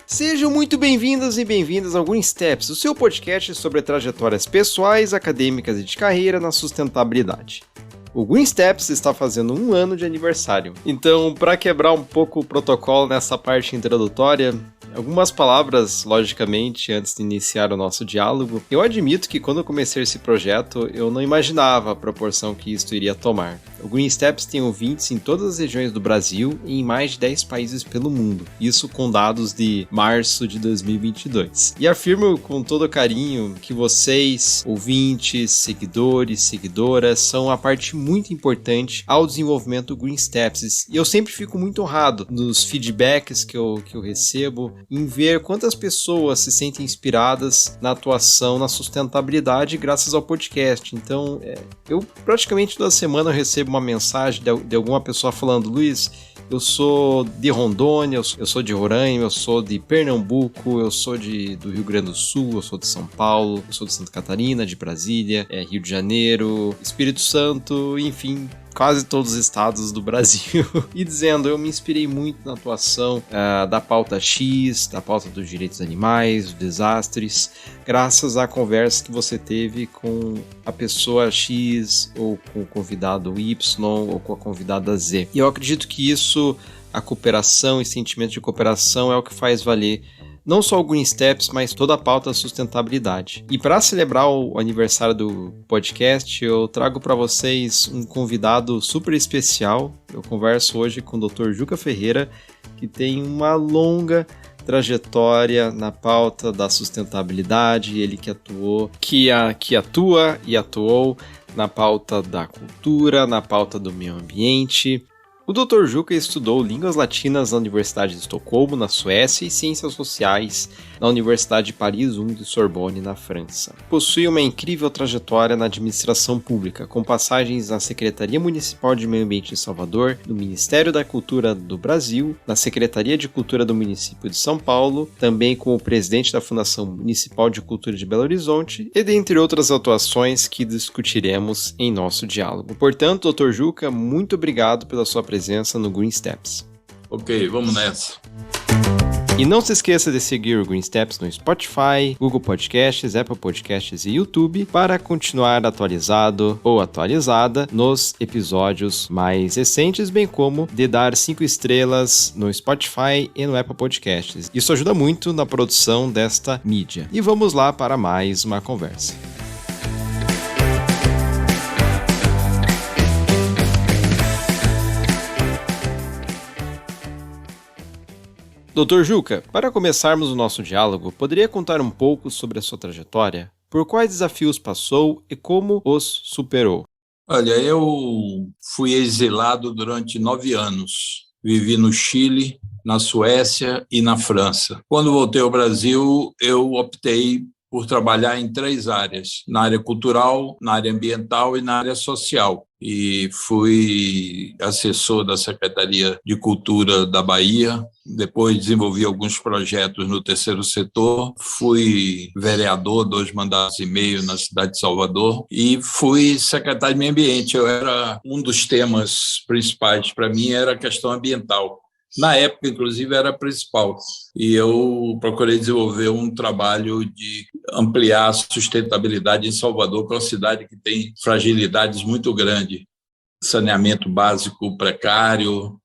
Sejam muito bem-vindos e bem-vindas ao Green Steps, o seu podcast sobre trajetórias pessoais, acadêmicas e de carreira na sustentabilidade. O Green Steps está fazendo 1 ano de aniversário. Então, para quebrar um pouco o protocolo nessa parte introdutória, algumas palavras, logicamente, antes de iniciar o nosso diálogo. Eu admito que quando eu comecei esse projeto, eu não imaginava a proporção que isso iria tomar. O Green Steps tem ouvintes em todas as regiões do Brasil e em mais de 10 países pelo mundo. Isso com dados de março de 2022. E afirmo com todo carinho que vocês, ouvintes, seguidores, seguidoras, são a parte muito importante ao desenvolvimento do Green Steps. E eu sempre fico muito honrado nos feedbacks que eu recebo, em ver quantas pessoas se sentem inspiradas na atuação, na sustentabilidade graças ao podcast. Então, eu praticamente toda semana eu recebo uma mensagem de alguma pessoa falando: Luiz, eu sou de Rondônia, eu sou de Roraima, eu sou de Pernambuco, eu sou do Rio Grande do Sul, eu sou de São Paulo, eu sou de Santa Catarina, de Brasília, Rio de Janeiro, Espírito Santo, enfim, quase todos os estados do Brasil, e dizendo: eu me inspirei muito na atuação da pauta X, da pauta dos direitos animais, dos desastres, graças à conversa que você teve com a pessoa X, ou com o convidado Y, ou com a convidada Z. E eu acredito que isso, a cooperação e sentimento de cooperação é o que faz valer não só o Green Steps, mas toda a pauta da sustentabilidade. E para celebrar o aniversário do podcast, eu trago para vocês um convidado super especial. Eu converso hoje com o Dr. Juca Ferreira, que tem uma longa trajetória na pauta da sustentabilidade, ele que atua e atuou na pauta da cultura, na pauta do meio ambiente. O Dr. Juca estudou Línguas Latinas na Universidade de Estocolmo, na Suécia, e Ciências Sociais na Universidade de Paris I de Sorbonne, na França. Possui uma incrível trajetória na administração pública, com passagens na Secretaria Municipal de Meio Ambiente de Salvador, no Ministério da Cultura do Brasil, na Secretaria de Cultura do município de São Paulo, também como presidente da Fundação Municipal de Cultura de Belo Horizonte, e dentre outras atuações que discutiremos em nosso diálogo. Portanto, Dr. Juca, muito obrigado pela sua presença no Green Steps. Ok, vamos nessa. E não se esqueça de seguir o Green Steps no Spotify, Google Podcasts, Apple Podcasts e YouTube para continuar atualizado ou atualizada nos episódios mais recentes, bem como de dar 5 estrelas no Spotify e no Apple Podcasts. Isso ajuda muito na produção desta mídia. E vamos lá para mais uma conversa. Dr. Juca, para começarmos o nosso diálogo, poderia contar um pouco sobre a sua trajetória? Por quais desafios passou e como os superou? Olha, eu fui exilado durante 9 anos. Vivi no Chile, na Suécia e na França. Quando voltei ao Brasil, eu optei por trabalhar em 3 áreas: na área cultural, na área ambiental e na área social. E fui assessor da Secretaria de Cultura da Bahia, depois desenvolvi alguns projetos no terceiro setor, fui vereador 2 mandatos e meio na cidade de Salvador e fui secretário de Meio Ambiente. Um dos temas principais para mim era a questão ambiental. Na época, inclusive, era a principal. E eu procurei desenvolver um trabalho de ampliar a sustentabilidade em Salvador, que é uma cidade que tem fragilidades muito grandes. Saneamento básico precário,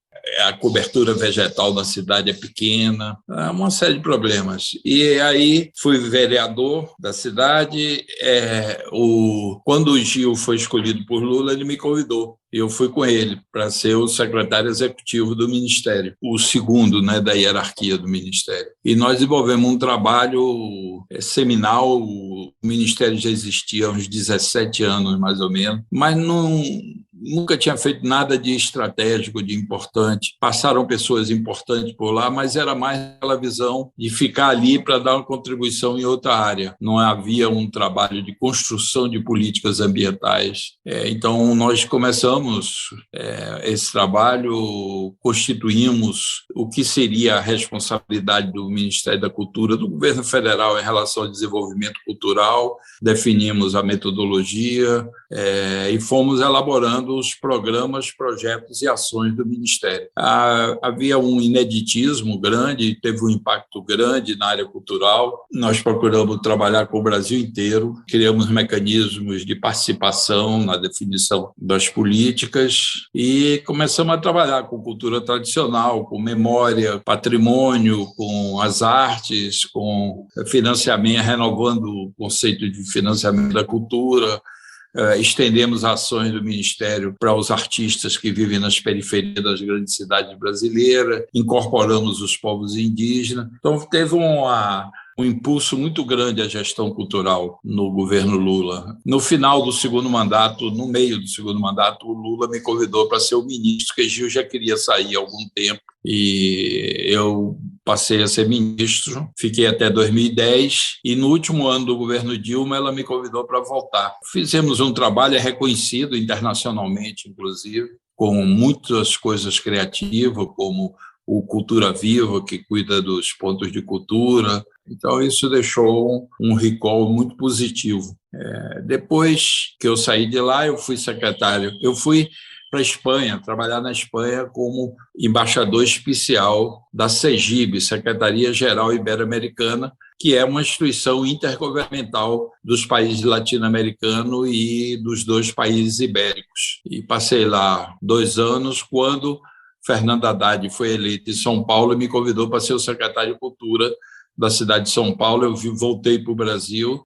a cobertura vegetal da cidade é pequena, uma série de problemas. E aí fui vereador da cidade. Quando o Gil foi escolhido por Lula, ele me convidou. Eu fui com ele para ser o secretário executivo do Ministério, o segundo, né, da hierarquia do Ministério. E nós desenvolvemos um trabalho seminal. O Ministério já existia há uns 17 anos, mais ou menos, mas nunca tinha feito nada de estratégico, de importante. Passaram pessoas importantes por lá, mas era mais aquela visão de ficar ali para dar uma contribuição em outra área. Não havia um trabalho de construção de políticas ambientais. Então, nós começamos esse trabalho, constituímos o que seria a responsabilidade do Ministério da Cultura, do governo federal em relação ao desenvolvimento cultural, definimos a metodologia e fomos elaborando os programas, projetos e ações do Ministério. Havia um ineditismo grande, teve um impacto grande na área cultural. Nós procuramos trabalhar com o Brasil inteiro, criamos mecanismos de participação na definição das políticas e começamos a trabalhar com cultura tradicional, com memória, patrimônio, com as artes, com financiamento, renovando o conceito de financiamento da cultura. Estendemos ações do Ministério para os artistas que vivem nas periferias das grandes cidades brasileiras, incorporamos os povos indígenas. Então, teve um impulso muito grande à gestão cultural no governo Lula. No final do segundo mandato, no meio do segundo mandato, o Lula me convidou para ser o ministro, que Gil já queria sair há algum tempo, e eu passei a ser ministro, fiquei até 2010, e no último ano do governo Dilma, ela me convidou para voltar. Fizemos um trabalho reconhecido internacionalmente, inclusive, com muitas coisas criativas, como o Cultura Viva, que cuida dos pontos de cultura. Então, isso deixou um recall muito positivo. Depois que eu saí de lá, eu fui secretário. Eu fui para a Espanha, trabalhar na Espanha como embaixador especial da SEGIB, Secretaria-Geral Ibero-Americana, que é uma instituição intergovernamental dos países latino-americanos e dos 2 países ibéricos. E passei lá 2 anos, quando Fernando Haddad foi eleito em São Paulo e me convidou para ser o secretário de Cultura da cidade de São Paulo. Eu voltei para o Brasil,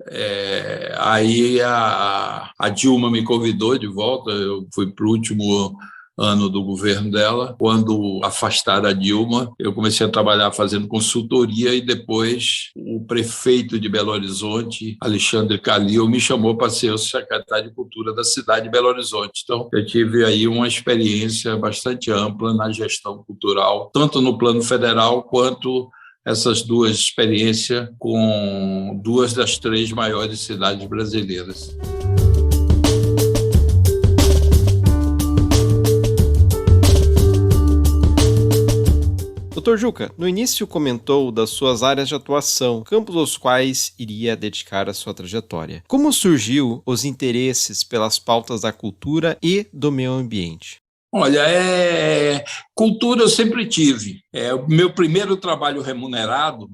aí a Dilma me convidou de volta, eu fui para o último ano do governo dela. Quando afastaram a Dilma, eu comecei a trabalhar fazendo consultoria e depois o prefeito de Belo Horizonte, Alexandre Calil, me chamou para ser o secretário de Cultura da cidade de Belo Horizonte. Então, eu tive aí uma experiência bastante ampla na gestão cultural, tanto no plano federal quanto essas 2 experiências com 2 das 3 maiores cidades brasileiras. Dr. Juca, no início comentou das suas áreas de atuação, campos aos quais iria dedicar a sua trajetória. Como surgiu os interesses pelas pautas da cultura e do meio ambiente? Olha, cultura eu sempre tive. O meu primeiro trabalho remunerado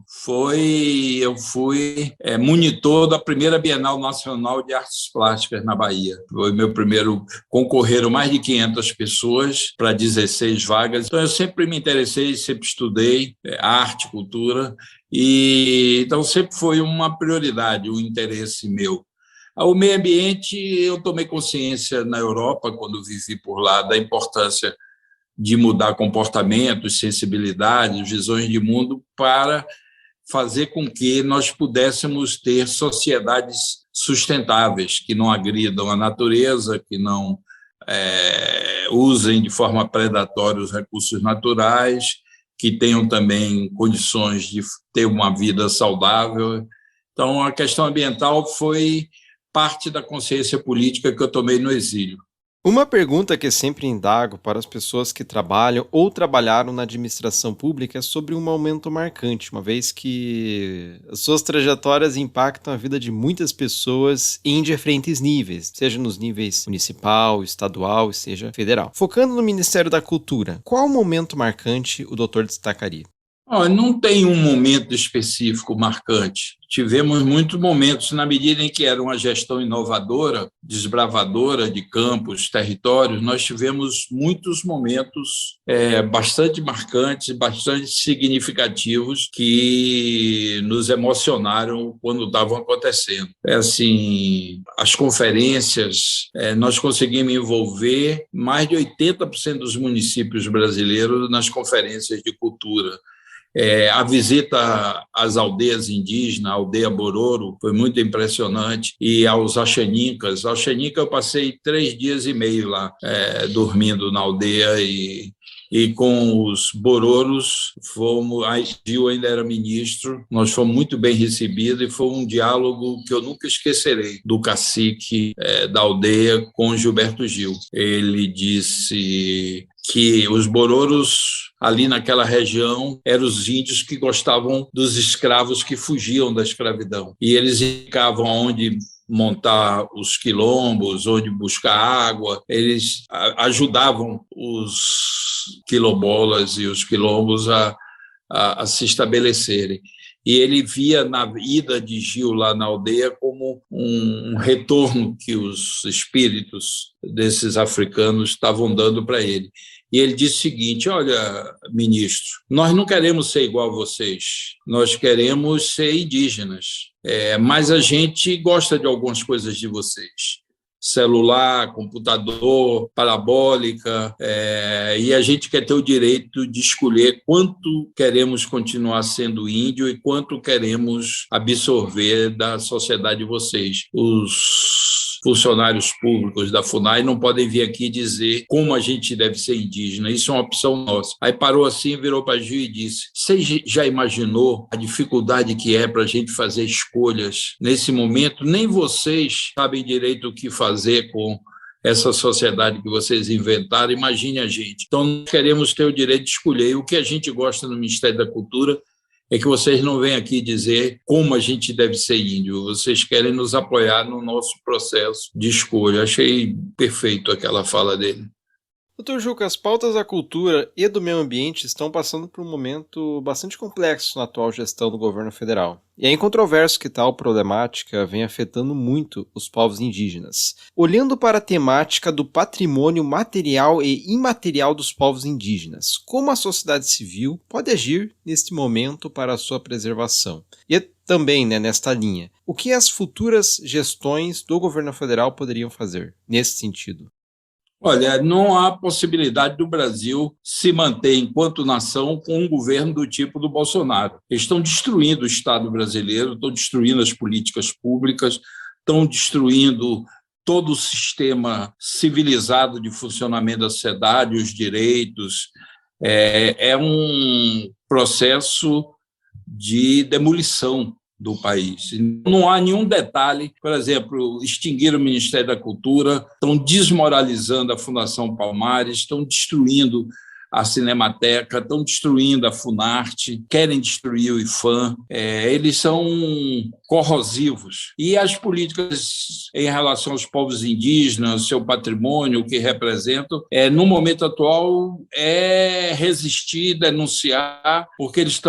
eu fui monitor da primeira Bienal Nacional de Artes Plásticas na Bahia. Foi meu primeiro, concorreram mais de 500 pessoas para 16 vagas. Então, eu sempre me interessei, sempre estudei arte, cultura, e então sempre foi uma prioridade, um interesse meu. O meio ambiente, eu tomei consciência na Europa, quando vivi por lá, da importância de mudar comportamentos, sensibilidades, visões de mundo para fazer com que nós pudéssemos ter sociedades sustentáveis, que não agridam a natureza, que não usem de forma predatória os recursos naturais, que tenham também condições de ter uma vida saudável. Então, a questão ambiental foi parte da consciência política que eu tomei no exílio. Uma pergunta que sempre indago para as pessoas que trabalham ou trabalharam na administração pública é sobre um momento marcante, uma vez que as suas trajetórias impactam a vida de muitas pessoas em diferentes níveis, seja nos níveis municipal, estadual, seja federal. Focando no Ministério da Cultura, qual momento marcante o doutor destacaria? Não tem um momento específico marcante. Tivemos muitos momentos, na medida em que era uma gestão inovadora, desbravadora de campos, territórios, nós tivemos muitos momentos bastante marcantes, bastante significativos, que nos emocionaram quando estavam acontecendo. As conferências, nós conseguimos envolver mais de 80% dos municípios brasileiros nas conferências de cultura. A visita às aldeias indígenas, a aldeia Bororo, foi muito impressionante, e aos Axaninkas. Axaninca eu passei 3 dias e meio lá, dormindo na aldeia, e com os Bororos, a Gil ainda era ministro, nós fomos muito bem recebidos e foi um diálogo que eu nunca esquecerei, do cacique da aldeia com Gilberto Gil. Ele disse que os Bororos, ali naquela região, eram os índios que gostavam dos escravos que fugiam da escravidão. E eles indicavam onde montar os quilombos, onde buscar água. Eles ajudavam os quilombolas e os quilombos a se estabelecerem. E ele via na ida de Gil lá na aldeia como um retorno que os espíritos desses africanos estavam dando para ele. E ele disse o seguinte: olha, ministro, nós não queremos ser igual a vocês, nós queremos ser indígenas, mas a gente gosta de algumas coisas de vocês. Celular, computador, parabólica, e a gente quer ter o direito de escolher quanto queremos continuar sendo índio e quanto queremos absorver da sociedade de vocês. Os funcionários públicos da FUNAI não podem vir aqui dizer como a gente deve ser indígena, isso é uma opção nossa. Aí parou assim, virou para a Gil e disse: você já imaginou a dificuldade que é para a gente fazer escolhas nesse momento? Nem vocês sabem direito o que fazer com essa sociedade que vocês inventaram, imagine a gente. Então, nós queremos ter o direito de escolher. O que a gente gosta no Ministério da Cultura é que vocês não vêm aqui dizer como a gente deve ser índio, vocês querem nos apoiar no nosso processo de escolha. Achei perfeito aquela fala dele. Dr. Juca, as pautas da cultura e do meio ambiente estão passando por um momento bastante complexo na atual gestão do governo federal. E é incontroverso que tal problemática vem afetando muito os povos indígenas. Olhando para a temática do patrimônio material e imaterial dos povos indígenas, como a sociedade civil pode agir neste momento para a sua preservação? E também, nesta linha, o que as futuras gestões do governo federal poderiam fazer nesse sentido? Olha, não há possibilidade do Brasil se manter enquanto nação com um governo do tipo do Bolsonaro. Eles estão destruindo o Estado brasileiro, estão destruindo as políticas públicas, estão destruindo todo o sistema civilizado de funcionamento da sociedade, os direitos. É um processo de demolição do país. Não há nenhum detalhe, por exemplo, extinguir o Ministério da Cultura, estão desmoralizando a Fundação Palmares, estão destruindo a Cinemateca, estão destruindo a Funarte, querem destruir o IFAM, eles são corrosivos. E as políticas em relação aos povos indígenas, seu patrimônio, o que representam, no momento atual, é resistir, denunciar, porque eles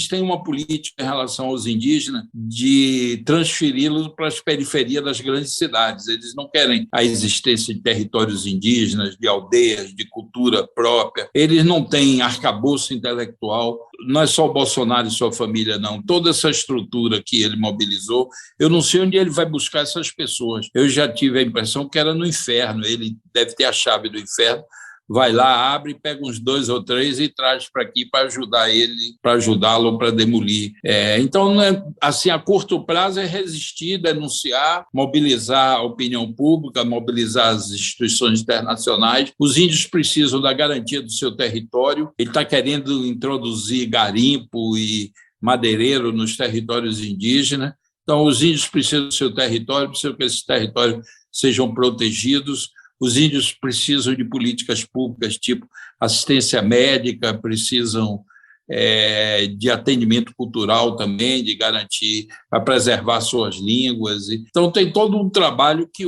têm uma política em relação aos indígenas de transferi-los para as periferias das grandes cidades. Eles não querem a existência de territórios indígenas, de aldeias, de cultura própria. Eles não têm arcabouço intelectual. Não é só o Bolsonaro e sua família, não. Toda essa estrutura que ele mobilizou, eu não sei onde ele vai buscar essas pessoas. Eu já tive a impressão que era no inferno. Ele deve ter a chave do inferno. Vai lá, abre, pega uns 2 ou 3 e traz para aqui para ajudar ele, para ajudá-lo para demolir. Então, assim, a curto prazo é resistir, denunciar, mobilizar a opinião pública, mobilizar as instituições internacionais. Os índios precisam da garantia do seu território. Ele está querendo introduzir garimpo e madeireiro nos territórios indígenas. Então, os índios precisam do seu território, precisam que esses territórios sejam protegidos. Os índios precisam de políticas públicas, tipo assistência médica, precisam de atendimento cultural também, de garantir, para preservar suas línguas. Então, tem todo um trabalho que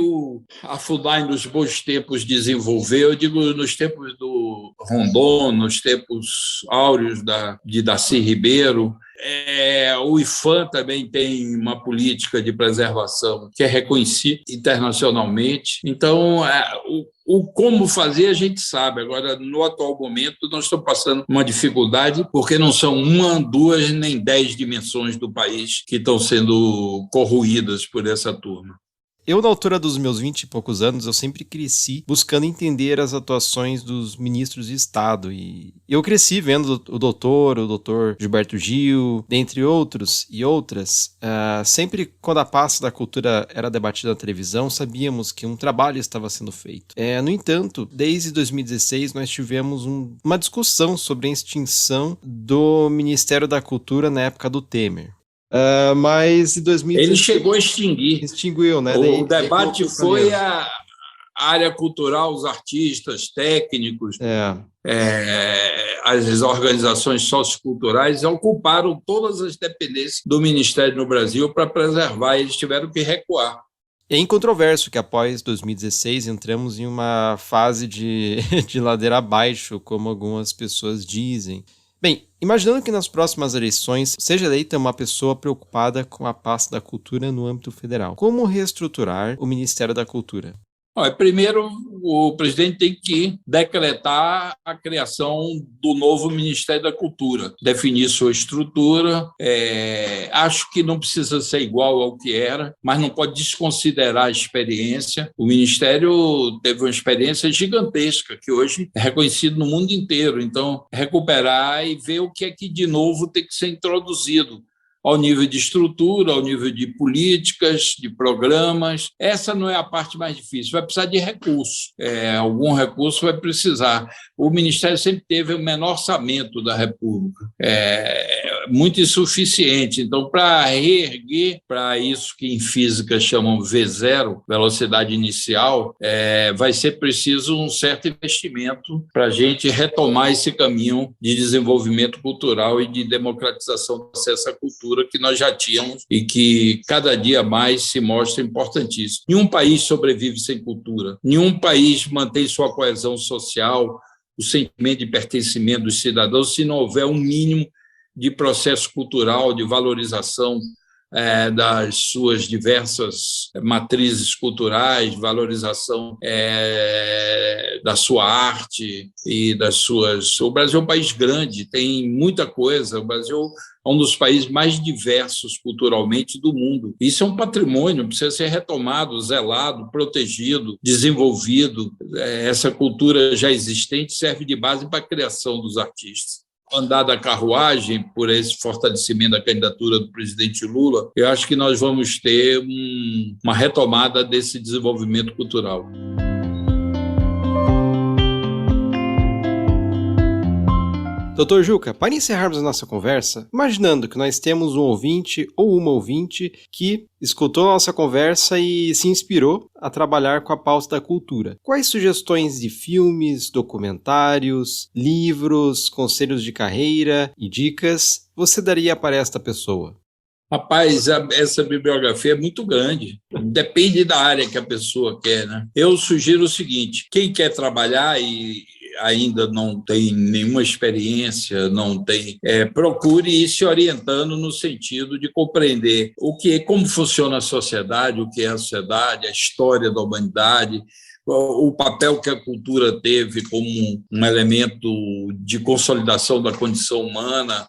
a FUNAI, nos bons tempos, desenvolveu. Eu digo, nos tempos do Rondon, nos tempos áureos de Darcy Ribeiro. O IFAM também tem uma política de preservação que é reconhecida internacionalmente. Então, o como fazer a gente sabe. Agora, no atual momento, nós estamos passando uma dificuldade porque não são 1, 2, nem 10 dimensões do país que estão sendo corroídas por essa turma. Eu, na altura dos meus 20 e poucos anos, eu sempre cresci buscando entender as atuações dos ministros de Estado. E eu cresci vendo o doutor Gilberto Gil, dentre outros e outras. Sempre quando a pasta da cultura era debatida na televisão, sabíamos que um trabalho estava sendo feito. No entanto, desde 2016, nós tivemos uma discussão sobre a extinção do Ministério da Cultura na época do Temer. Mas em 2016... Ele chegou a extinguir. Extinguiu, né? O debate foi a área cultural, os artistas, técnicos, as organizações socioculturais ocuparam todas as dependências do Ministério no Brasil para preservar, eles tiveram que recuar. É incontroverso que após 2016 entramos em uma fase de ladeira abaixo, como algumas pessoas dizem. Bem, imaginando que nas próximas eleições seja eleita uma pessoa preocupada com a pasta da cultura no âmbito federal, como reestruturar o Ministério da Cultura? Primeiro, o presidente tem que decretar a criação do novo Ministério da Cultura, definir sua estrutura. Acho que não precisa ser igual ao que era, mas não pode desconsiderar a experiência. O Ministério teve uma experiência gigantesca, que hoje é reconhecido no mundo inteiro. Então, recuperar e ver o que é que de novo tem que ser introduzido ao nível de estrutura, ao nível de políticas, de programas. Essa não é a parte mais difícil, vai precisar de recurso. Algum recurso vai precisar. O Ministério sempre teve o menor orçamento da República, muito insuficiente. Então, para reerguer para isso que em física chamam V0, velocidade inicial, vai ser preciso um certo investimento para a gente retomar esse caminho de desenvolvimento cultural e de democratização do acesso à cultura que nós já tínhamos e que cada dia mais se mostra importantíssimo. Nenhum país sobrevive sem cultura, nenhum país mantém sua coesão social, o sentimento de pertencimento dos cidadãos, se não houver um mínimo de processo cultural, de valorização das suas diversas matrizes culturais, valorização da sua arte e das suas... O Brasil é um país grande, tem muita coisa. O Brasil é um dos países mais diversos culturalmente do mundo. Isso é um patrimônio, precisa ser retomado, zelado, protegido, desenvolvido. Essa cultura já existente serve de base para a criação dos artistas. Andar da carruagem por esse fortalecimento da candidatura do presidente Lula, eu acho que nós vamos ter uma retomada desse desenvolvimento cultural. Dr. Juca, para encerrarmos a nossa conversa, imaginando que nós temos um ouvinte ou uma ouvinte que escutou a nossa conversa e se inspirou a trabalhar com a pauta da cultura, quais sugestões de filmes, documentários, livros, conselhos de carreira e dicas você daria para esta pessoa? Rapaz, essa bibliografia é muito grande. Depende da área que a pessoa quer, né? Eu sugiro o seguinte: quem quer trabalhar e ainda não tem nenhuma experiência, procure ir se orientando no sentido de compreender como funciona a sociedade, o que é a sociedade, a história da humanidade, o papel que a cultura teve como um elemento de consolidação da condição humana,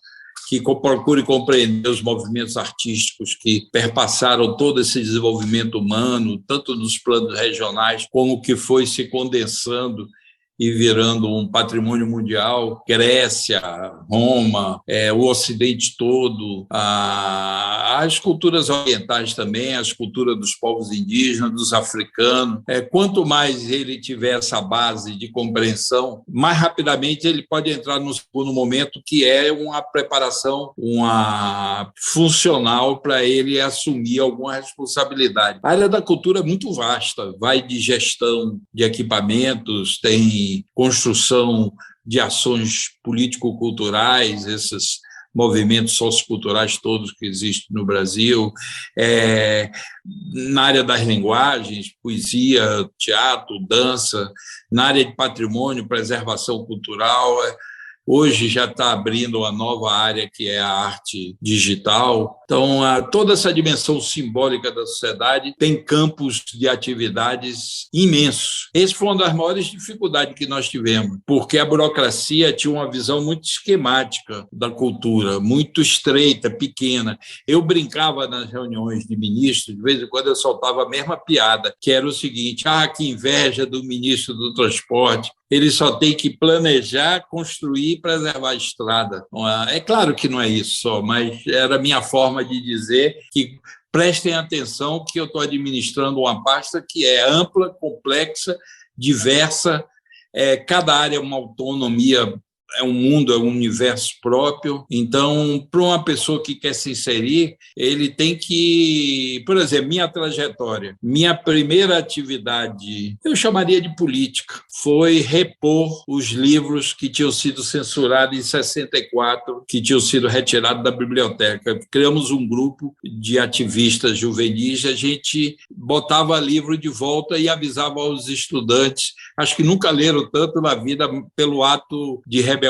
que procure compreender os movimentos artísticos que perpassaram todo esse desenvolvimento humano, tanto nos planos regionais, como que foi se condensando e virando um patrimônio mundial. Grécia, Roma, o Ocidente todo, as culturas orientais também, as culturas dos povos indígenas, dos africanos. Quanto mais ele tiver essa base de compreensão, mais rapidamente ele pode entrar no segundo momento, que é uma preparação funcional para ele assumir alguma responsabilidade. A área da cultura é muito vasta, vai de gestão de equipamentos, tem construção de ações político-culturais, esses movimentos socioculturais todos que existem no Brasil, na área das linguagens, poesia, teatro, dança, na área de patrimônio, preservação cultural. Hoje já está abrindo uma nova área que é a arte digital. Então, toda essa dimensão simbólica da sociedade tem campos de atividades imensos. Essa foi uma das maiores dificuldades que nós tivemos, porque a burocracia tinha uma visão muito esquemática da cultura, muito estreita, pequena. Eu brincava nas reuniões de ministros, de vez em quando eu soltava a mesma piada, que era o seguinte: que inveja do ministro do Transporte, ele só tem que planejar, construir e preservar a estrada. É claro que não é isso só, mas era a minha forma de dizer que prestem atenção que eu estou administrando uma pasta que é ampla, complexa, diversa, cada área é uma autonomia, é um mundo, é um universo próprio. Então, para uma pessoa que quer se inserir, ele tem que... Por exemplo, minha trajetória, minha primeira atividade, eu chamaria de política, foi repor os livros que tinham sido censurados em 64, que tinham sido retirados da biblioteca. Criamos um grupo de ativistas juvenis, a gente botava livro de volta e avisava aos estudantes. Acho que nunca leram tanto na vida pelo ato de rebeldia,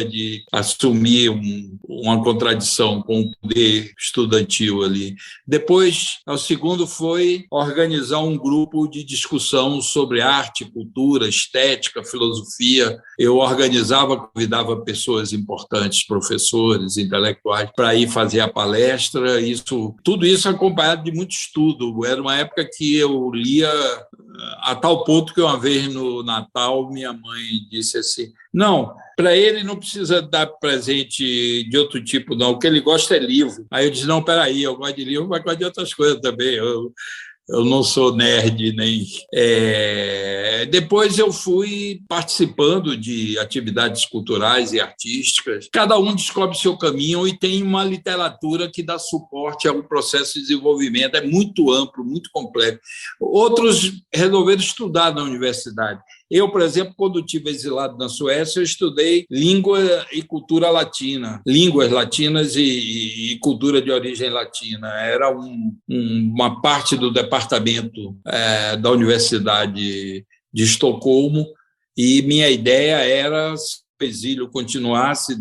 de assumir uma contradição com o poder estudantil ali. Depois, o segundo foi organizar um grupo de discussão sobre arte, cultura, estética, filosofia. Eu organizava, convidava pessoas importantes, professores, intelectuais, para ir fazer a palestra. Tudo isso acompanhado de muito estudo. Era uma época que eu lia a tal ponto que uma vez no Natal minha mãe disse assim: não, para ele não precisa dar presente de outro tipo, não. O que ele gosta é livro. Aí eu disse: não, peraí, eu gosto de livro, mas gosto de outras coisas também. Eu não sou nerd, nem... Depois eu fui participando de atividades culturais e artísticas. Cada um descobre seu caminho e tem uma literatura que dá suporte ao processo de desenvolvimento. É muito amplo, muito complexo. Outros resolveram estudar na universidade. Eu, por exemplo, quando estive exilado na Suécia, eu estudei língua e cultura latina, línguas latinas e cultura de origem latina. Era uma parte do departamento da Universidade de Estocolmo, e minha ideia era, se o exílio continuasse,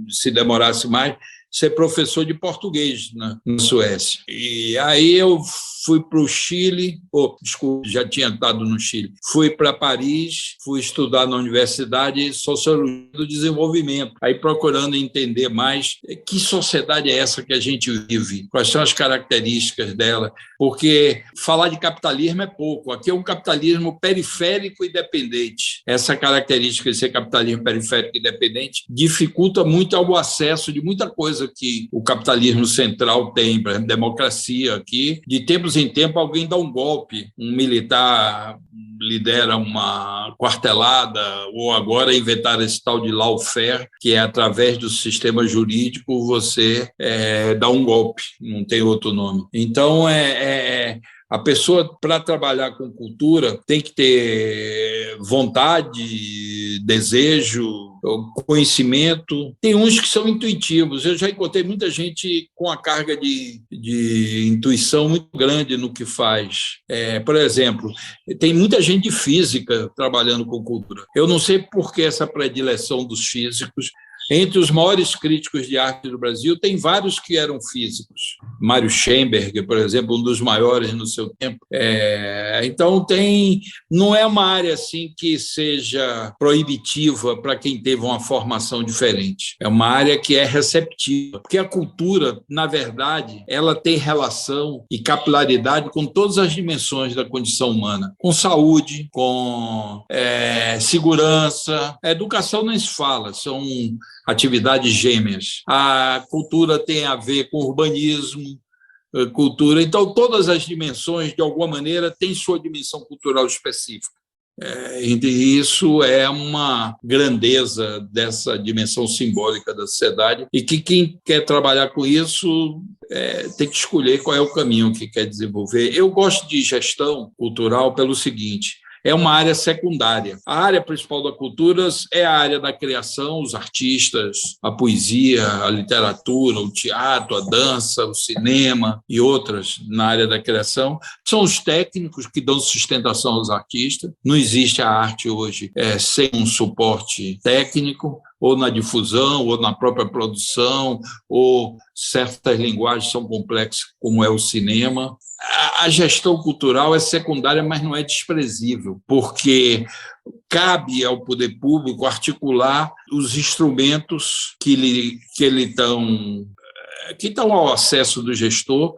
se demorasse mais, ser professor de português na Suécia. E aí eu fui para o Chile, desculpe, já tinha estado no Chile, fui para Paris, fui estudar na Universidade de Sociologia do Desenvolvimento, aí procurando entender mais que sociedade é essa que a gente vive, quais são as características dela, porque falar de capitalismo é pouco, aqui é um capitalismo periférico e dependente. Essa característica de ser capitalismo periférico e dependente dificulta muito o acesso de muita coisa que o capitalismo central tem, por exemplo, democracia aqui. De tempos em tempos, alguém dá um golpe, um militar lidera uma quartelada, ou agora inventaram esse tal de lawfare, que é através do sistema jurídico você dá um golpe, não tem outro nome. Então, a pessoa, para trabalhar com cultura, tem que ter vontade, desejo, conhecimento. Tem uns que são intuitivos. Eu já encontrei muita gente com a carga de intuição muito grande no que faz. Por exemplo, tem muita gente de física trabalhando com cultura. Eu não sei por que essa predileção dos físicos. Entre os maiores críticos de arte do Brasil, tem vários que eram físicos. Mário Schemberger, por exemplo, um dos maiores no seu tempo. Então, não é uma área assim que seja proibitiva para quem teve uma formação diferente. É uma área que é receptiva, porque a cultura, na verdade, ela tem relação e capilaridade com todas as dimensões da condição humana, com saúde, com segurança. A educação nem se fala, são atividades gêmeas. A cultura tem a ver com urbanismo, cultura. Então, todas as dimensões, de alguma maneira, têm sua dimensão cultural específica. E isso é uma grandeza dessa dimensão simbólica da sociedade, e que quem quer trabalhar com isso tem que escolher qual é o caminho que quer desenvolver. Eu gosto de gestão cultural pelo seguinte: é uma área secundária. A área principal da cultura é a área da criação, os artistas, a poesia, a literatura, o teatro, a dança, o cinema e outras na área da criação. São os técnicos que dão sustentação aos artistas. Não existe a arte hoje sem um suporte técnico. ou na difusão, ou na própria produção, ou certas linguagens são complexas, como é o cinema. A gestão cultural é secundária, mas não é desprezível, porque cabe ao poder público articular os instrumentos que estão ao acesso do gestor,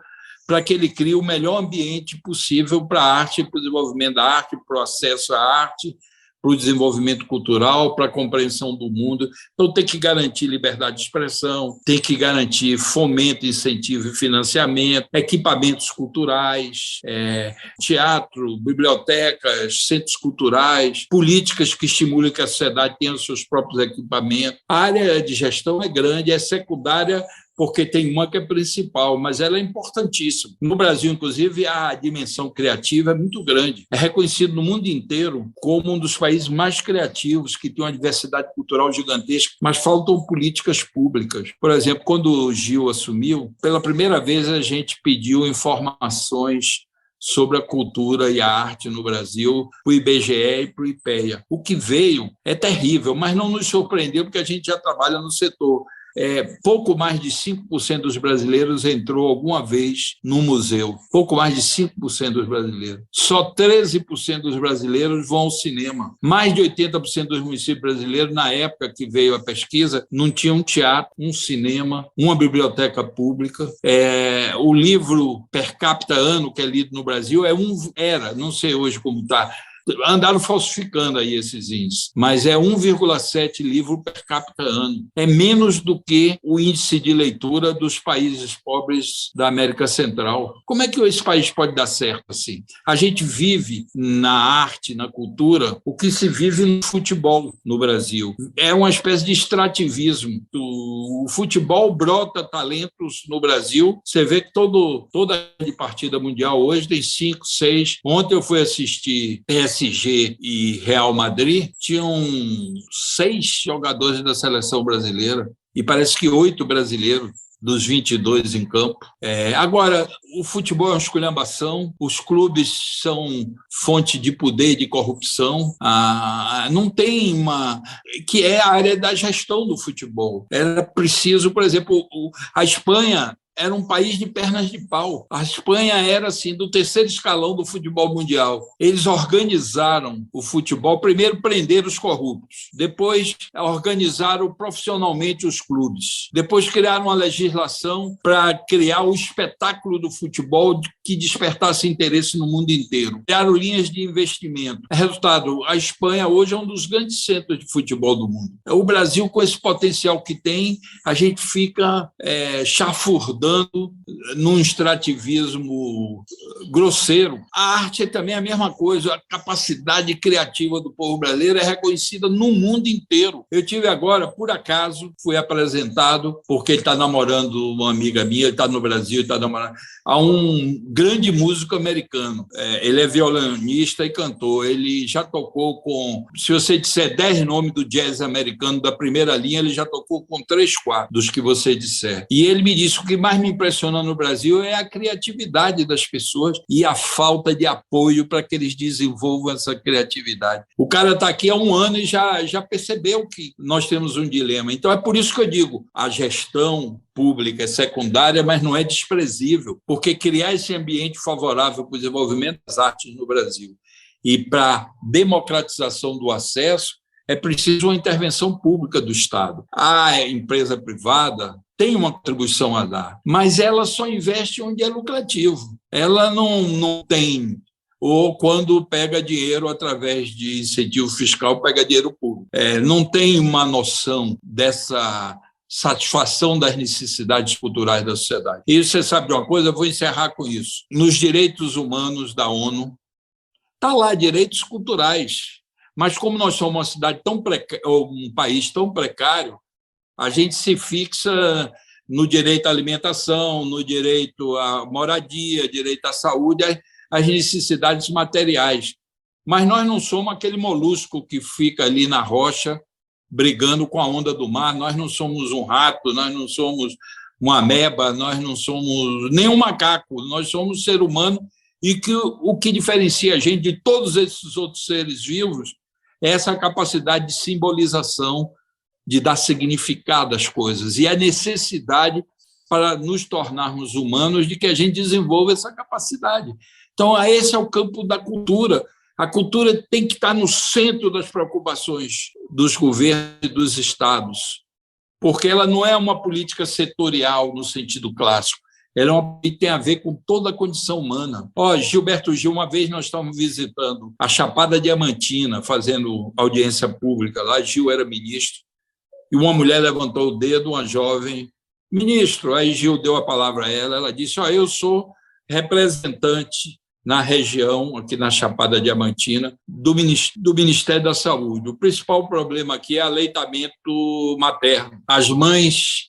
para que ele crie o melhor ambiente possível para a arte, para o desenvolvimento da arte, para o acesso à arte, para o desenvolvimento cultural, para a compreensão do mundo. Então, tem que garantir liberdade de expressão, tem que garantir fomento, incentivo e financiamento, equipamentos culturais, teatro, bibliotecas, centros culturais, políticas que estimulem que a sociedade tenha os seus próprios equipamentos. A área de gestão é grande, é secundária, porque tem uma que é principal, mas ela é importantíssima. No Brasil, inclusive, a dimensão criativa é muito grande. É reconhecido no mundo inteiro como um dos países mais criativos, que tem uma diversidade cultural gigantesca, mas faltam políticas públicas. Por exemplo, quando o Gil assumiu, pela primeira vez a gente pediu informações sobre a cultura e a arte no Brasil para o IBGE e para o IPEA. O que veio é terrível, mas não nos surpreendeu, porque a gente já trabalha no setor. Pouco mais de 5% dos brasileiros entrou alguma vez no museu. Pouco mais de 5% dos brasileiros. Só 13% dos brasileiros vão ao cinema. Mais de 80% dos municípios brasileiros, na época que veio a pesquisa, não tinham um teatro, um cinema, uma biblioteca pública. O livro per capita ano que é lido no Brasil não sei hoje como está, andaram falsificando aí esses índices, mas é 1,7 livro per capita ano. É menos do que o índice de leitura dos países pobres da América Central. Como é que esse país pode dar certo assim? A gente vive na arte, na cultura, o que se vive no futebol no Brasil. É uma espécie de extrativismo. O futebol brota talentos no Brasil. Você vê que toda partida mundial hoje tem 5, 6. Ontem eu fui assistir PSG e Real Madrid, tinham 6 jogadores da seleção brasileira e parece que 8 brasileiros dos 22 em campo. Agora, o futebol é uma esculhambação, os clubes são fonte de poder e de corrupção, não tem que é a área da gestão do futebol. Era preciso, por exemplo, a Espanha era um país de pernas de pau. A Espanha era, assim, do terceiro escalão do futebol mundial. Eles organizaram o futebol, primeiro prenderam os corruptos, depois organizaram profissionalmente os clubes, depois criaram uma legislação para criar o espetáculo do futebol que despertasse interesse no mundo inteiro. Criaram linhas de investimento. Resultado, a Espanha hoje é um dos grandes centros de futebol do mundo. O Brasil, com esse potencial que tem, a gente fica chafurdando num extrativismo grosseiro. A arte é também a mesma coisa. A capacidade criativa do povo brasileiro é reconhecida no mundo inteiro. Eu tive agora, por acaso, fui apresentado, porque ele está namorando uma amiga minha, ele está no Brasil, está namorando, a um grande músico americano. Ele é violonista e cantor. Ele já tocou com... Se você disser 10 nomes do jazz americano da primeira linha, ele já tocou com 3, 4 dos que você disser. E ele me disse: o que mais me impressiona no Brasil é a criatividade das pessoas e a falta de apoio para que eles desenvolvam essa criatividade. O cara está aqui há 1 ano e já percebeu que nós temos um dilema. Então, é por isso que eu digo, a gestão pública é secundária, mas não é desprezível, porque criar esse ambiente favorável para o desenvolvimento das artes no Brasil e para a democratização do acesso é preciso uma intervenção pública do Estado. A empresa privada tem uma contribuição a dar, mas ela só investe onde é lucrativo. Ela não tem, ou quando pega dinheiro através de incentivo fiscal, pega dinheiro público. Não tem uma noção dessa satisfação das necessidades culturais da sociedade. E você sabe de uma coisa? Eu vou encerrar com isso. Nos direitos humanos da ONU, está lá direitos culturais, mas como nós somos uma cidade um país tão precário, a gente se fixa no direito à alimentação, no direito à moradia, direito à saúde, às necessidades materiais. Mas nós não somos aquele molusco que fica ali na rocha brigando com a onda do mar, nós não somos um rato, nós não somos uma ameba, nós não somos nem um macaco, nós somos ser humano, e que o que diferencia a gente de todos esses outros seres vivos é essa capacidade de simbolização de dar significado às coisas, e a necessidade para nos tornarmos humanos de que a gente desenvolva essa capacidade. Então, esse é o campo da cultura. A cultura tem que estar no centro das preocupações dos governos e dos estados, porque ela não é uma política setorial no sentido clássico, ela é uma que tem a ver com toda a condição humana. Gilberto Gil, uma vez nós estávamos visitando a Chapada Diamantina, fazendo audiência pública lá, Gil era ministro, e uma mulher levantou o dedo, uma jovem, ministro, aí Gil deu a palavra a ela, ela disse, eu sou representante na região, aqui na Chapada Diamantina, do Ministério da Saúde. O principal problema aqui é aleitamento materno. As mães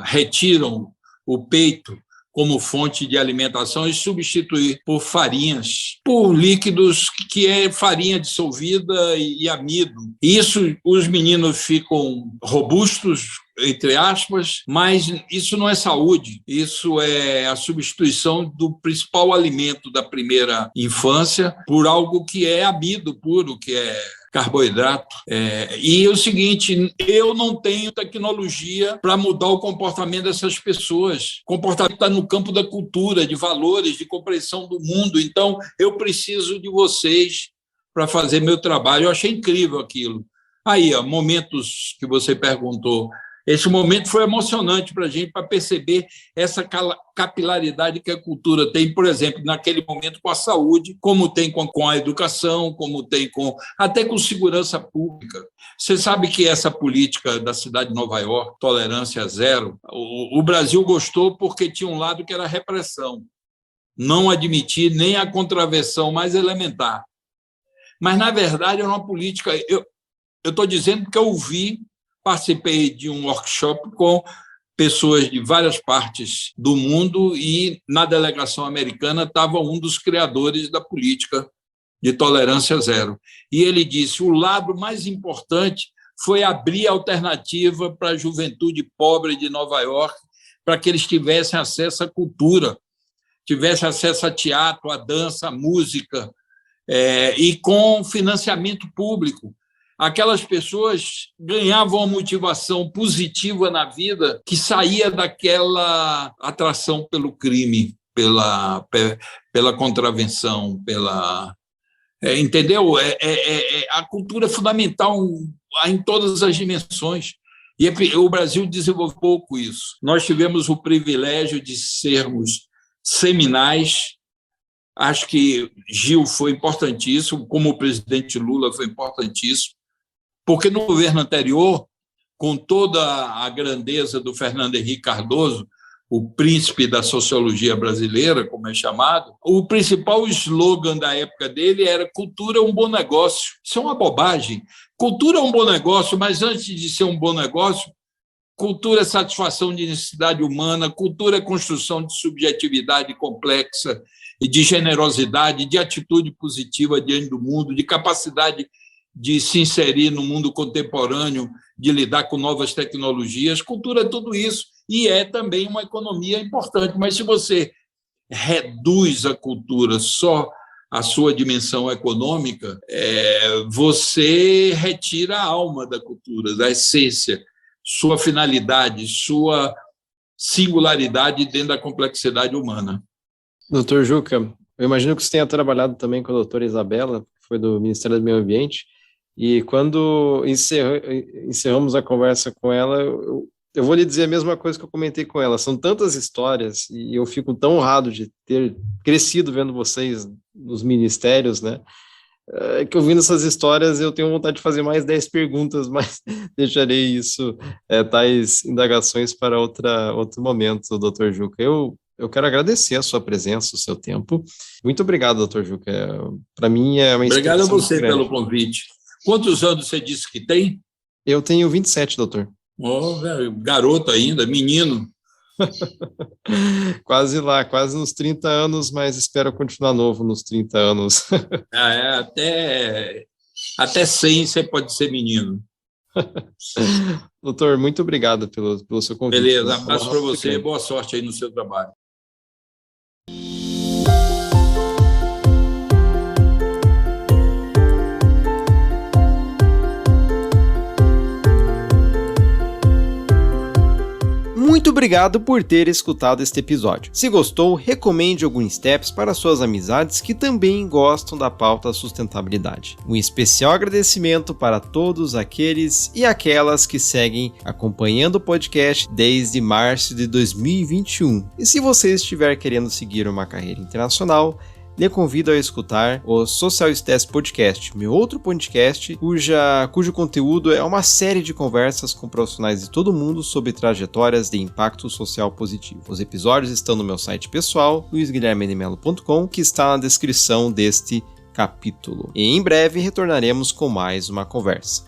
retiram o peito como fonte de alimentação e substituir por farinhas, por líquidos que é farinha dissolvida e amido. Isso, os meninos ficam robustos, entre aspas, mas isso não é saúde, isso é a substituição do principal alimento da primeira infância por algo que é amido puro, que é carboidrato. E é o seguinte, eu não tenho tecnologia para mudar o comportamento dessas pessoas. O comportamento está no campo da cultura, de valores, de compreensão do mundo. Então, eu preciso de vocês para fazer meu trabalho. Eu achei incrível aquilo. Aí, momentos que você perguntou, esse momento foi emocionante para a gente, para perceber essa capilaridade que a cultura tem, por exemplo, naquele momento com a saúde, como tem com a educação, como tem até com segurança pública. Você sabe que essa política da cidade de Nova York, tolerância zero, o Brasil gostou porque tinha um lado que era a repressão, não admitir nem a contravenção mais elementar. Mas, na verdade, era uma política... Eu estou dizendo que eu participei de um workshop com pessoas de várias partes do mundo e, na delegação americana, estava um dos criadores da política de tolerância zero. E ele disse, o lado mais importante foi abrir alternativa para a juventude pobre de Nova York, para que eles tivessem acesso à cultura, tivessem acesso a teatro, a dança, a música, e com financiamento público. Aquelas pessoas ganhavam uma motivação positiva na vida que saía daquela atração pelo crime, pela contravenção, entendeu? A cultura é fundamental em todas as dimensões. E o Brasil desenvolveu pouco isso. Nós tivemos o privilégio de sermos seminais. Acho que Gil foi importantíssimo, como o presidente Lula foi importantíssimo, porque no governo anterior, com toda a grandeza do Fernando Henrique Cardoso, o príncipe da sociologia brasileira, como é chamado, o principal slogan da época dele era cultura é um bom negócio. Isso é uma bobagem. Cultura é um bom negócio, mas antes de ser um bom negócio, cultura é satisfação de necessidade humana, cultura é construção de subjetividade complexa, de generosidade, de atitude positiva diante do mundo, de capacidade de se inserir no mundo contemporâneo, de lidar com novas tecnologias. Cultura é tudo isso e é também uma economia importante. Mas se você reduz a cultura só à sua dimensão econômica, você retira a alma da cultura, da essência, sua finalidade, sua singularidade dentro da complexidade humana. Doutor Juca, eu imagino que você tenha trabalhado também com a doutora Isabela, que foi do Ministério do Meio Ambiente, e quando encerramos a conversa com ela, eu vou lhe dizer a mesma coisa que eu comentei com ela. São tantas histórias e eu fico tão honrado de ter crescido vendo vocês nos ministérios, né? Que ouvindo essas histórias eu tenho vontade de fazer mais 10 perguntas, mas deixarei isso, tais indagações para outro momento, doutor Juca. Eu quero agradecer a sua presença, o seu tempo. Muito obrigado, doutor Juca. Para mim é uma Obrigado a você pelo convite. Quantos anos você disse que tem? Eu tenho 27, doutor. Garoto ainda, menino. Quase lá, quase nos 30 anos, mas espero continuar novo nos 30 anos. Até 100 você pode ser menino. Doutor, muito obrigado pelo seu convite. Beleza, abraço para você e boa sorte aí no seu trabalho. obrigado por ter escutado este episódio. Se gostou, recomende o Green Steps para suas amizades que também gostam da pauta sustentabilidade. Um especial agradecimento para todos aqueles e aquelas que seguem acompanhando o podcast desde março de 2021. E se você estiver querendo seguir uma carreira internacional, lhe convido a escutar o Social Steps Podcast, meu outro podcast, cujo conteúdo é uma série de conversas com profissionais de todo mundo sobre trajetórias de impacto social positivo. Os episódios estão no meu site pessoal, luisguilhermenemelo.com, que está na descrição deste capítulo. E em breve retornaremos com mais uma conversa.